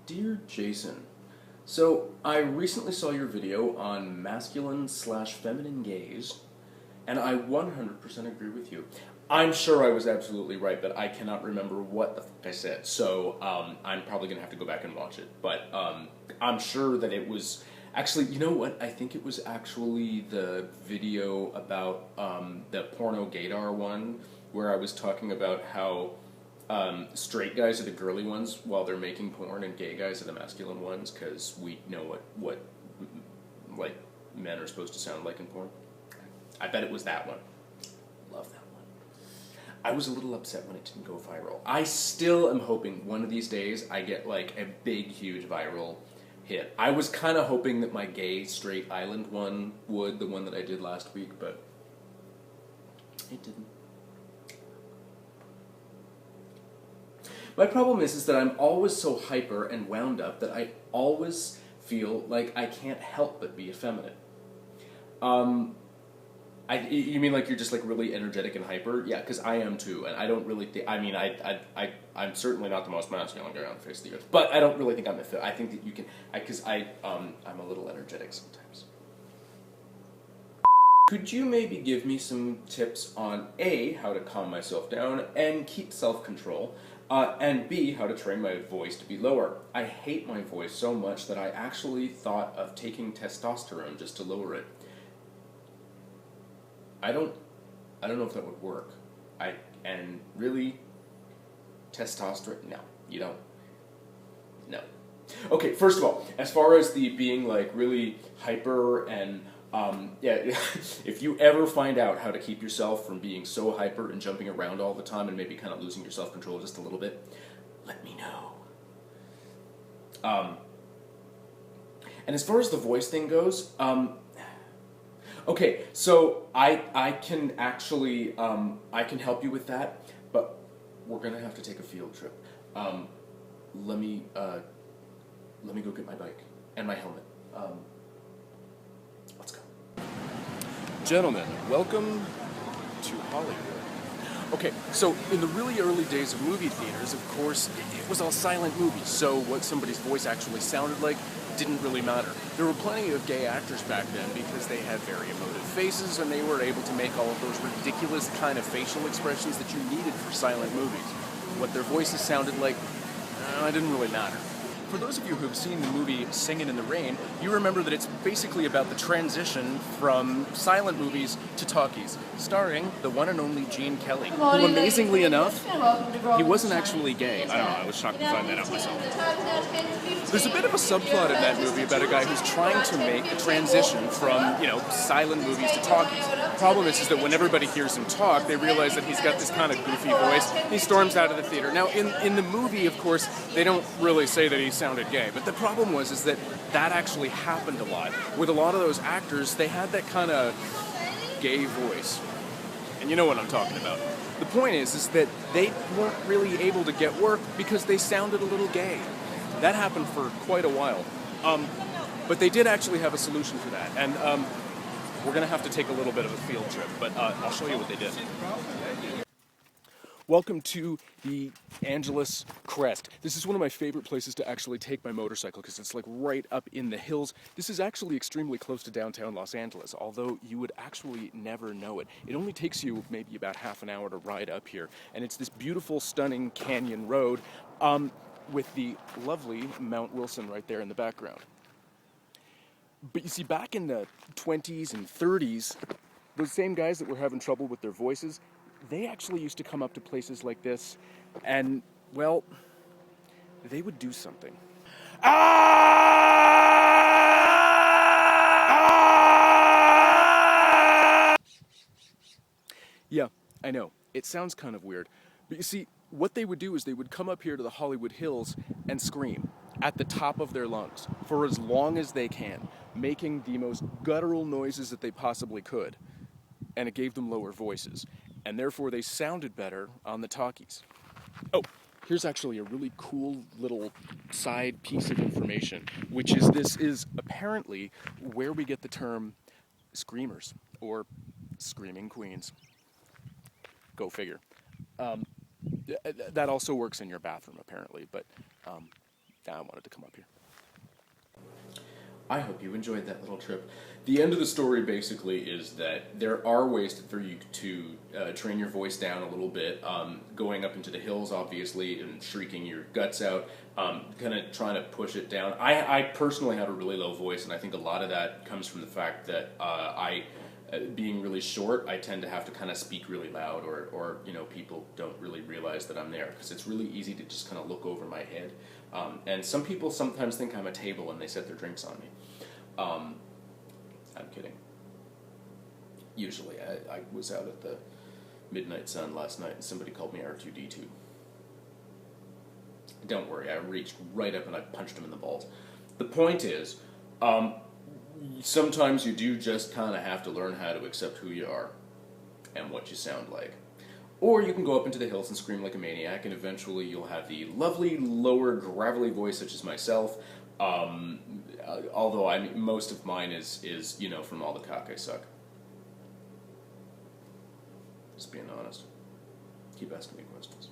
Dear Jason, so I recently saw your video on masculine/feminine gaze, and I 100% agree with you. I'm sure I was absolutely right, but I cannot remember what the fuck I said, so I'm probably going to have to go back and watch it. But I'm sure that it was... Actually, you know what? I think it was actually the video about the porno gaydar one, where I was talking about how straight guys are the girly ones while they're making porn, and gay guys are the masculine ones, because we know what like men are supposed to sound like in porn. I bet it was that one. Love that one. I was a little upset when it didn't go viral. I still am hoping one of these days I get like a big, huge viral hit. I was kind of hoping that my gay straight island one would, the one that I did last week, but it didn't. My problem is that I'm always so hyper and wound up that I always feel like I can't help but be effeminate. You mean like you're just like really energetic and hyper? Yeah, because I am too, and I don't really think. I mean, I'm certainly not the most masculine guy on the face of the earth, but I don't really think I'm I think that you can, because I'm a little energetic sometimes. Could you maybe give me some tips on A, how to calm myself down and keep self-control, and B, how to train my voice to be lower? I hate my voice so much that I actually thought of taking testosterone just to lower it. I don't know if that would work. And really, testosterone? No, you don't. No. Okay, first of all, as far as the being like really hyper and yeah, if you ever find out how to keep yourself from being so hyper and jumping around all the time and maybe kind of losing your self-control just a little bit, let me know. And as far as the voice thing goes, okay, so I can actually, I can help you with that, but we're gonna have to take a field trip. Let me go get my bike and my helmet. Let's go. Gentlemen, welcome to Hollywood. Okay, so in the really early days of movie theaters, of course, it was all silent movies, so what somebody's voice actually sounded like didn't really matter. There were plenty of gay actors back then because they had very emotive faces and they were able to make all of those ridiculous kind of facial expressions that you needed for silent movies. What their voices sounded like, it didn't really matter. For those of you who've seen the movie Singin In The Rain, you remember that it's basically about the transition from silent movies to talkies, starring the one and only Gene Kelly, who amazingly enough, he wasn't actually gay. I don't know, I was shocked to find that out myself. There's a bit of a subplot in that movie about a guy who's trying to make a transition from, silent movies to talkies. The problem is that when everybody hears him talk, they realize that he's got this kind of goofy voice. He storms out of the theater. Now, in the movie, of course, they don't really say that he sounded gay, but the problem was that actually happened a lot. With a lot of those actors, they had that kind of gay voice. And you know what I'm talking about. The point is that they weren't really able to get work because they sounded a little gay. That happened for quite a while. But they did actually have a solution for that. And we're going to have to take a little bit of a field trip, but I'll show you what they did. Welcome to the Angeles Crest. This is one of my favorite places to actually take my motorcycle because it's like right up in the hills. This is actually extremely close to downtown Los Angeles, although you would actually never know it. It only takes you maybe about half an hour to ride up here, and it's this beautiful, stunning canyon road with the lovely Mount Wilson right there in the background. But you see, back in the 20s and 30s, those same guys that were having trouble with their voices, they actually used to come up to places like this and, well, they would do something. Yeah, I know. It sounds kind of weird. But you see, what they would do is they would come up here to the Hollywood Hills and scream at the top of their lungs for as long as they can, making the most guttural noises that they possibly could. And it gave them lower voices. And therefore they sounded better on the talkies. Oh, here's actually a really cool little side piece of information, which is this is apparently where we get the term screamers, or screaming queens. Go figure. That also works in your bathroom, apparently, but I wanted to come up here. I hope you enjoyed that little trip. The end of the story basically is that there are ways for you to train your voice down a little bit, going up into the hills, obviously, and shrieking your guts out, kind of trying to push it down. I personally have a really low voice, and I think a lot of that comes from the fact that being really short, I tend to have to kind of speak really loud, or people don't really realize that I'm there, because it's really easy to just kind of look over my head. And some people sometimes think I'm a table and they set their drinks on me. I'm kidding. Usually, I was out at the Midnight Sun last night and somebody called me R2D2. Don't worry, I reached right up and I punched him in the balls. The point is, sometimes you do just kind of have to learn how to accept who you are and what you sound like. Or you can go up into the hills and scream like a maniac, and eventually you'll have the lovely, lower, gravelly voice such as myself. Although most of mine is from all the cock I suck. Just being honest. Keep asking me questions.